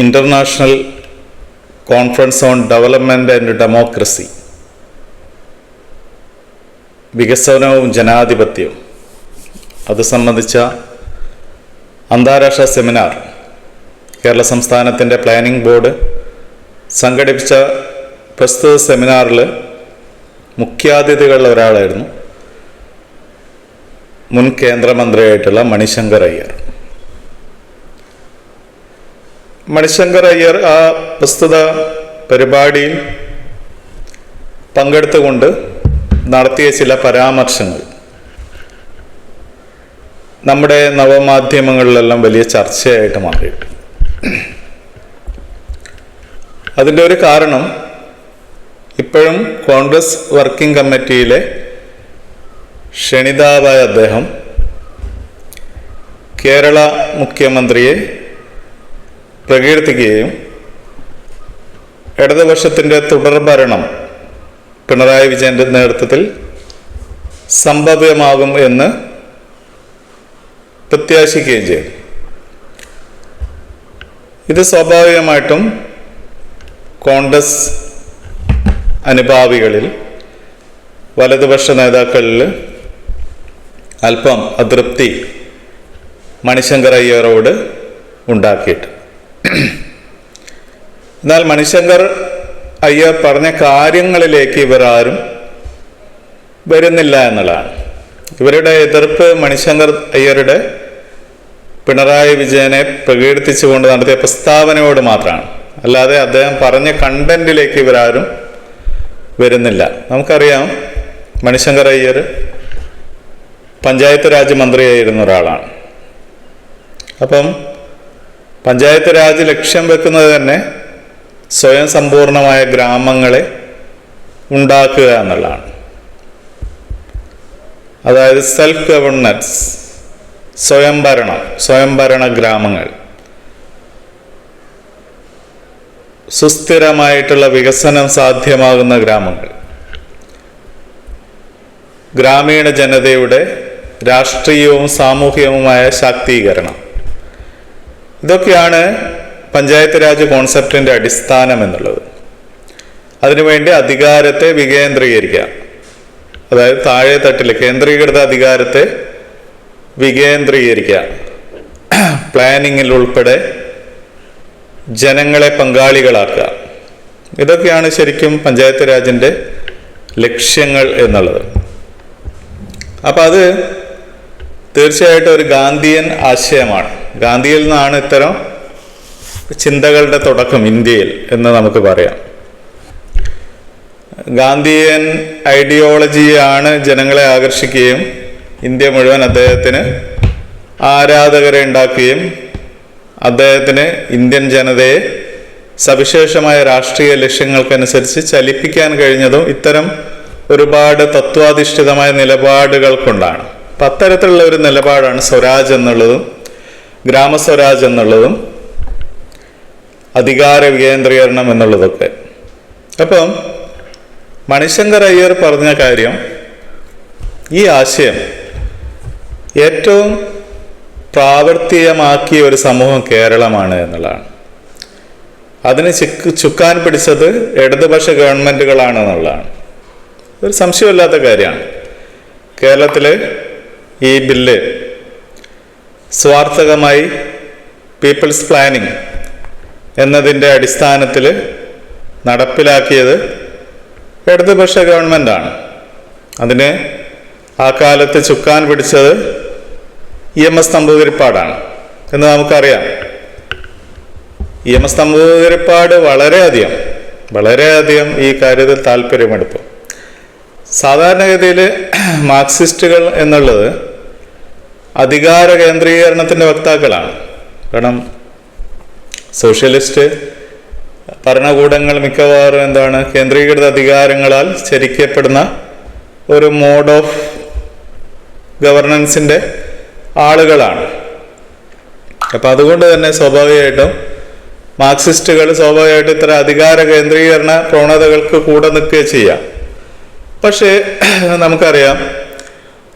International conference on development and democracy, വികസനവും ജനാധിപത്യവും, അത് സംബന്ധിച്ച അന്താരാഷ്ട്ര സെമിനാർ കേരള സംസ്ഥാനത്തിൻ്റെ പ്ലാനിംഗ് ബോർഡ് സംഘടിപ്പിച്ച പ്രസ്തുത സെമിനാറിൽ മുഖ്യാതിഥികളിൽ ഒരാളായിരുന്നു മുൻ കേന്ദ്രമന്ത്രിയായിട്ടുള്ള മണിശങ്കർ അയ്യർ. മണിശങ്കർ അയ്യർ ആ പ്രസ്തുത പരിപാടിയിൽ പങ്കെടുത്തുകൊണ്ട് നടത്തിയ ചില പരാമർശങ്ങൾ നമ്മുടെ നവമാധ്യമങ്ങളിലെല്ലാം വലിയ ചർച്ചയായിട്ട് മാറിയിട്ട്. അതിൻ്റെ ഒരു കാരണം ഇപ്പോഴും കോൺഗ്രസ് വർക്കിംഗ് കമ്മിറ്റിയിലെ ക്ഷണിതാവായ അദ്ദേഹം കേരള മുഖ്യമന്ത്രിയെ പ്രകീർത്തിക്കുകയും ഇടതുപക്ഷത്തിൻ്റെ തുടർഭരണം പിണറായി വിജയൻ്റെ നേതൃത്വത്തിൽ സംഭവ്യമാകും എന്ന് പ്രത്യാശിക്കുകയും ചെയ്തു. ഇത് സ്വാഭാവികമായിട്ടും കോൺഗ്രസ് അനുഭാവികളിൽ, വലതുപക്ഷ നേതാക്കളിൽ അല്പം അതൃപ്തി മണിശങ്കർ അയ്യരോട് ഉണ്ടാക്കിയിട്ട്. എന്നാൽ മണിശങ്കർ അയ്യർ പറഞ്ഞ കാര്യങ്ങളിലേക്ക് ഇവരാരും വരുന്നില്ല എന്നുള്ളതാണ്. ഇവരുടെ എതിർപ്പ് മണിശങ്കർ അയ്യരുടെ പിണറായി വിജയനെ പ്രകീർത്തിച്ചുകൊണ്ട് നടത്തിയ പ്രസ്താവനയോട് മാത്രമാണ്, അല്ലാതെ അദ്ദേഹം പറഞ്ഞ കണ്ടന്റിലേക്ക് ഇവരാരും വരുന്നില്ല. നമുക്കറിയാം, മണിശങ്കർ അയ്യർ പഞ്ചായത്ത് രാജ് മന്ത്രിയായിരുന്ന ഒരാളാണ്. അപ്പം പഞ്ചായത്ത് രാജ് ലക്ഷ്യം വെക്കുന്നത് തന്നെ സ്വയം സമ്പൂർണമായ ഗ്രാമങ്ങളെ ഉണ്ടാക്കുക എന്നുള്ളതാണ്. അതായത് സെൽഫ് ഗവർണൻസ്, സ്വയംഭരണ ഗ്രാമങ്ങൾ, സുസ്ഥിരമായിട്ടുള്ള വികസനം സാധ്യമാകുന്ന ഗ്രാമങ്ങൾ, ഗ്രാമീണ ജനതയുടെ രാഷ്ട്രീയവും സാമൂഹികവുമായ ശാക്തീകരണം, ഇതൊക്കെയാണ് പഞ്ചായത്ത് രാജ് കോൺസെപ്റ്റിൻ്റെ അടിസ്ഥാനം എന്നുള്ളത്. അതിനുവേണ്ടി അധികാരത്തെ വികേന്ദ്രീകരിക്കുക, അതായത് താഴെ തട്ടിൽ കേന്ദ്രീകൃത അധികാരത്തെ വികേന്ദ്രീകരിക്കുക, പ്ലാനിങ്ങിൽ ഉൾപ്പെടെ ജനങ്ങളെ പങ്കാളികളാക്കുക, ഇതൊക്കെയാണ് ശരിക്കും പഞ്ചായത്ത് രാജിൻ്റെ ലക്ഷ്യങ്ങൾ എന്നുള്ളത്. അപ്പം അത് തീർച്ചയായിട്ടും ഒരു ഗാന്ധിയൻ ആശയമാണ്. ഗാന്ധിയിൽ നിന്നാണ് ഇത്തരം ചിന്തകളുടെ തുടക്കം ഇന്ത്യയിൽ എന്ന് നമുക്ക് പറയാം. ഗാന്ധിയൻ ഐഡിയോളജിയാണ് ജനങ്ങളെ ആകർഷിക്കുകയും ഇന്ത്യ മുഴുവൻ അദ്ദേഹത്തിന് ആരാധകരെ ഉണ്ടാക്കുകയും അദ്ദേഹത്തിന് ഇന്ത്യൻ ജനതയെ സവിശേഷമായ രാഷ്ട്രീയ ലക്ഷ്യങ്ങൾക്കനുസരിച്ച് ചലിപ്പിക്കാൻ കഴിഞ്ഞതും ഇത്തരം ഒരുപാട് തത്വാധിഷ്ഠിതമായ നിലപാടുകൾ കൊണ്ടാണ്. അപ്പം അത്തരത്തിലുള്ള ഒരു നിലപാടാണ് സ്വരാജ് എന്നുള്ളതും ഗ്രാമസ്വരാജ് എന്നുള്ളതും അധികാര വികേന്ദ്രീകരണം എന്നുള്ളതൊക്കെ. അപ്പം മണിശങ്കർ അയ്യർ പറഞ്ഞ കാര്യം, ഈ ആശയം ഏറ്റവും പ്രാവർത്തികമാക്കിയ ഒരു സമൂഹം കേരളമാണ് എന്നുള്ളതാണ്. അതിന് ചുക്കാൻ പിടിച്ചത് ഇടതുപക്ഷ ഗവൺമെൻറ്റുകളാണ് എന്നുള്ളതാണ്. ഒരു സംശയമില്ലാത്ത കാര്യമാണ്. കേരളത്തിൽ ഈ ബില്ല് സ്വാർത്ഥകമായി പീപ്പിൾസ് പ്ലാനിംഗ് എന്നതിൻ്റെ അടിസ്ഥാനത്തിൽ നടപ്പിലാക്കിയത് ഇടതുപക്ഷ ഗവൺമെൻറ്റാണ്. അതിന് ആ കാലത്ത് ചുക്കാൻ പിടിച്ചത് EMS നമ്പൂതിരിപ്പാടാണ് എന്ന് നമുക്കറിയാം. EMS നമ്പൂതിരിപ്പാട് വളരെയധികം ഈ കാര്യത്തിൽ താല്പര്യമെടുത്തു. സാധാരണഗതിയിൽ മാർക്സിസ്റ്റുകൾ എന്നുള്ളത് അധികാര കേന്ദ്രീകരണത്തിൻ്റെ വക്താക്കളാണ്. കാരണം സോഷ്യലിസ്റ്റ് ഭരണകൂടങ്ങൾ മിക്കവാറും കേന്ദ്രീകൃത അധികാരങ്ങളാൽ ചരിക്കപ്പെടുന്ന ഒരു മോഡ് ഓഫ് ഗവർണൻസിൻ്റെ ആളുകളാണ്. അപ്പം അതുകൊണ്ട് തന്നെ സ്വാഭാവികമായിട്ടും മാർക്സിസ്റ്റുകൾ സ്വാഭാവികമായിട്ടും ഇത്തരം അധികാര കേന്ദ്രീകരണ പ്രവണതകൾക്ക് കൂടെ നിൽക്കുകയും ചെയ്യാം. പക്ഷേ നമുക്കറിയാം,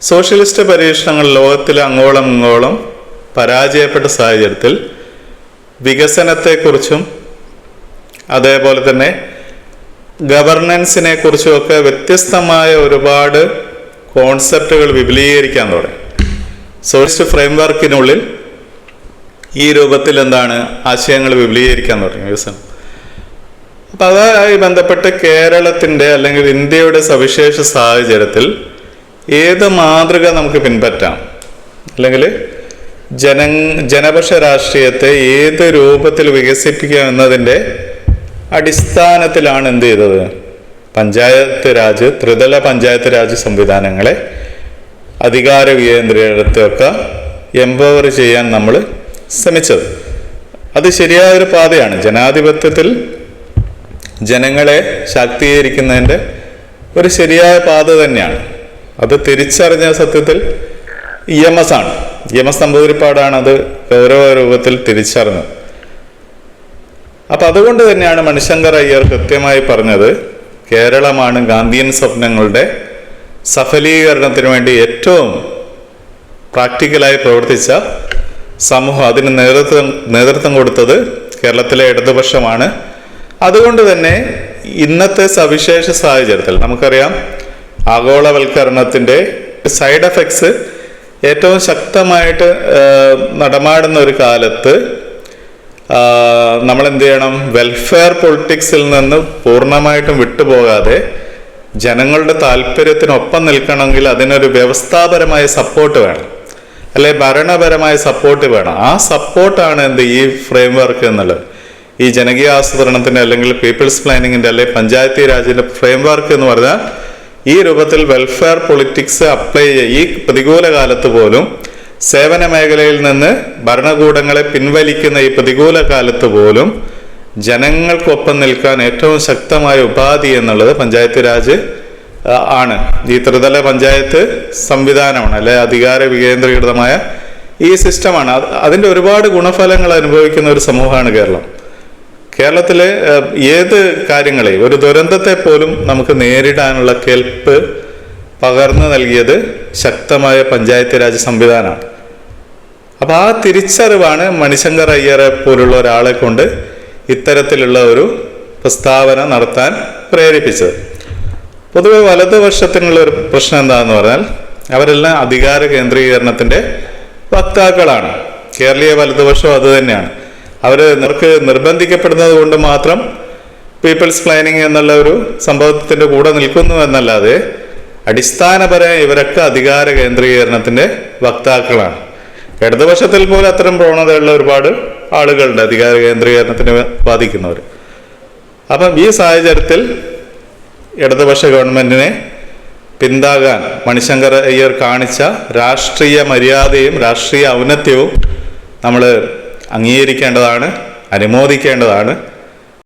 സോഷ്യലിസ്റ്റ് പരീക്ഷണങ്ങൾ ലോകത്തിൽ അങ്ങോളം ഇങ്ങോളം പരാജയപ്പെട്ട സാഹചര്യത്തിൽ വികസനത്തെക്കുറിച്ചും അതേപോലെ തന്നെ ഗവർണൻസിനെ കുറിച്ചുമൊക്കെ വ്യത്യസ്തമായ ഒരുപാട് കോൺസെപ്റ്റുകൾ വിപുലീകരിക്കാൻ തുടങ്ങി. സോഷ്യലിസ്റ്റ് ഫ്രെയിംവർക്കിനുള്ളിൽ ഈ രൂപത്തിൽ എന്താണ് ആശയങ്ങൾ വിപുലീകരിക്കാൻ തുടങ്ങി വികസനം. അപ്പം അതുമായി ബന്ധപ്പെട്ട് കേരളത്തിൻ്റെ അല്ലെങ്കിൽ ഇന്ത്യയുടെ സവിശേഷ സാഹചര്യത്തിൽ ഏത് മാതൃക നമുക്ക് പിൻപറ്റാം, അല്ലെങ്കിൽ ജനപക്ഷ രാഷ്ട്രീയത്തെ ഏത് രൂപത്തിൽ വികസിപ്പിക്കാം എന്നതിൻ്റെ അടിസ്ഥാനത്തിലാണ് എന്ത് ചെയ്തത്, പഞ്ചായത്ത് രാജ്, ത്രിതല പഞ്ചായത്ത് രാജ് സംവിധാനങ്ങളെ അധികാര വികേന്ദ്രീകരണത്തെയൊക്കെ എംപവർ ചെയ്യാൻ നമ്മൾ ശ്രമിച്ചത്. അത് ശരിയായൊരു പാതയാണ്. ജനാധിപത്യത്തിൽ ജനങ്ങളെ ശാക്തീകരിക്കുന്നതിൻ്റെ ഒരു ശരിയായ പാത തന്നെയാണ്. അത് തിരിച്ചറിഞ്ഞ സത്യത്തിൽ EMS ആണ്. EMS നമ്പൂതിരിപ്പാടാണ് അത് ഗൗരവ രൂപത്തിൽ തിരിച്ചറിഞ്ഞത്. അപ്പം അതുകൊണ്ട് തന്നെയാണ് മണിശങ്കർ അയ്യർ കൃത്യമായി പറഞ്ഞത്, കേരളമാണ് ഗാന്ധിയൻ സ്വപ്നങ്ങളുടെ സഫലീകരണത്തിന് വേണ്ടി ഏറ്റവും പ്രാക്ടിക്കലായി പ്രവർത്തിച്ച സമൂഹം. അതിന് നേതൃത്വം കൊടുത്തത് കേരളത്തിലെ ഇടതുപക്ഷമാണ്. അതുകൊണ്ട് തന്നെ ഇന്നത്തെ സവിശേഷ സാഹചര്യത്തിൽ നമുക്കറിയാം, ആഗോളവൽക്കരണത്തിൻ്റെ സൈഡ് എഫക്ട്സ് ഏറ്റവും ശക്തമായിട്ട് നടമാടുന്ന ഒരു കാലത്ത് നമ്മൾ എന്ത് ചെയ്യണം, വെൽഫെയർ പൊളിറ്റിക്സിൽ നിന്ന് പൂർണ്ണമായിട്ടും വിട്ടുപോകാതെ ജനങ്ങളുടെ താല്പര്യത്തിനൊപ്പം നിൽക്കണമെങ്കിൽ അതിനൊരു വ്യവസ്ഥാപരമായ സപ്പോർട്ട് വേണം, അല്ലെ ഭരണപരമായ സപ്പോർട്ട് വേണം. ആ സപ്പോർട്ടാണ് ഈ ഫ്രെയിംവർക്ക് എന്നുള്ളത്. ഈ ജനകീയ ആസൂത്രണത്തിൻ്റെ അല്ലെങ്കിൽ പീപ്പിൾസ് പ്ലാനിങ്ങിൻ്റെ അല്ലെങ്കിൽ പഞ്ചായത്തി രാജിൻ്റെ ഫ്രെയിംവർക്ക് എന്ന് പറഞ്ഞാൽ ഈ രൂപത്തിൽ വെൽഫെയർ പൊളിറ്റിക്സ് അപ്ലൈ ചെയ്യുക. ഈ പ്രതികൂല കാലത്ത് പോലും സേവന മേഖലയിൽ നിന്ന് ഭരണകൂടങ്ങളെ പിൻവലിക്കുന്ന ഈ പ്രതികൂല കാലത്ത് പോലും ജനങ്ങൾക്കൊപ്പം നിൽക്കാൻ ഏറ്റവും ശക്തമായ ഉപാധി എന്നുള്ളത് പഞ്ചായത്ത് രാജ് ആണ്. ഈ ത്രിതല പഞ്ചായത്ത് സംവിധാനമാണ്, അല്ലെ അധികാര വികേന്ദ്രീകൃതമായ ഈ സിസ്റ്റമാണ്. അതിൻ്റെ ഒരുപാട് ഗുണഫലങ്ങൾ അനുഭവിക്കുന്ന ഒരു സമൂഹമാണ് കേരളം. കേരളത്തിലെ ഏത് കാര്യങ്ങളെയും, ഒരു ദുരന്തത്തെ പോലും നമുക്ക് നേരിടാനുള്ള കെൽപ്പ് പകർന്നു നൽകിയത് ശക്തമായ പഞ്ചായത്ത് രാജ് സംവിധാനമാണ്. അപ്പം ആ തിരിച്ചറിവാണ് മണിശങ്കർ അയ്യരെ പോലുള്ള ഒരാളെ കൊണ്ട് ഇത്തരത്തിലുള്ള ഒരു പ്രസ്താവന നടത്താൻ പ്രേരിപ്പിച്ചത്. പൊതുവെ വലതുപക്ഷത്തിനുള്ള ഒരു പ്രശ്നം എന്താണെന്ന് പറഞ്ഞാൽ, അവരെല്ലാം അധികാര കേന്ദ്രീകരണത്തിൻ്റെ വക്താക്കളാണ്. കേരളീയ വലതുപക്ഷം അത് തന്നെയാണ്. അവർക്ക് നിർബന്ധിക്കപ്പെടുന്നത് കൊണ്ട് മാത്രം പീപ്പിൾസ് പ്ലാനിങ് എന്നുള്ള ഒരു സംഭവത്തിൻ്റെ കൂടെ നിൽക്കുന്നു എന്നല്ലാതെ അടിസ്ഥാനപരമായി ഇവരൊക്കെ അധികാര കേന്ദ്രീകരണത്തിൻ്റെ വക്താക്കളാണ്. ഇടതുപക്ഷത്തിൽ പോലും അത്തരം പ്രവണതയുള്ള ഒരുപാട് ആളുകളുണ്ട് അധികാര കേന്ദ്രീകരണത്തിന് ബാധിക്കുന്നവർ. അപ്പം ഈ സാഹചര്യത്തിൽ ഇടതുപക്ഷ ഗവൺമെൻറ്റിനെ പിന്താകാൻ മണിശങ്കർ അയ്യർ കാണിച്ച രാഷ്ട്രീയ മര്യാദയും രാഷ്ട്രീയ ഔന്നത്യവും നമ്മൾ അംഗീകരിക്കേണ്ടതാണ്, അനുമോദിക്കേണ്ടതാണ്.